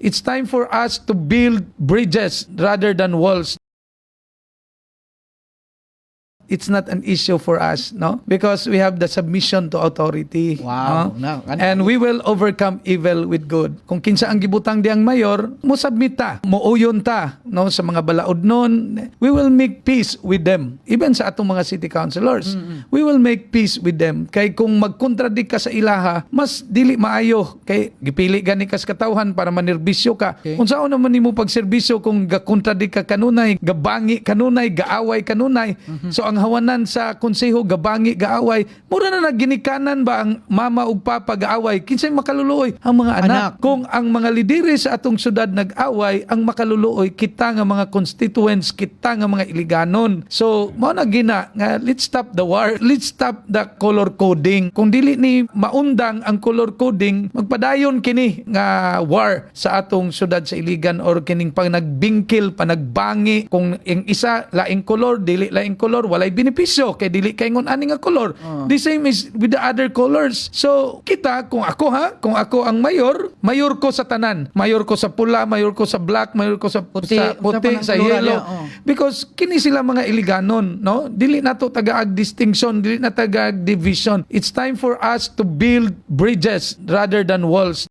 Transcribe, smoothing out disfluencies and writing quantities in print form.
It's time for us to build bridges rather than walls. It's not an issue for us, no? Because we have the submission to authority. Wow. no? No. And we will overcome evil with good. Kung kinsa ang gibutang di ang mayor, mo submit ta, muuyon ta, no, sa mga balaod nun. We will make peace with them. Even sa atong mga city councilors. We will make peace with them. Kay kung magkontradik ka sa ilaha, mas dili maayo. Kay gipili gani kas katawhan para manirbisyo ka. Okay. Kung saan naman nimo pagserbisyo kung gakontradik ka kanunay, gabangi kanunay, gaaway kanunay. So ang hawanan sa konseho gabangi gaaway, mura na naginikanan ba ang mama ug papa gaaway? Kinsay makaluluoy? Ang mga anak. Kung ang mga lidere sa atong syudad nag-away, ang makaluluoy kita nga mga constituents, kita nga mga iliganon. So mao na gina nga let's stop the war. Let's stop the color coding. Kung dili ni maundang ang color coding, magpadayon kini nga war sa atong syudad sa Iligan or kining pang nagbingkil, panagbangi. Kung ang isa laing color, dili laing color, walay benepisyo kay dili kay ngon ani nga color. The same is with the other colors. So kita kung ako ang mayor ko sa tanan. Mayor ko sa pula, mayor ko sa black, mayor ko sa puti, sa yellow. Because kini sila mga iliganon, no? Dili nato tagaag distinction, dili na tagaag division. It's time for us to build bridges rather than walls.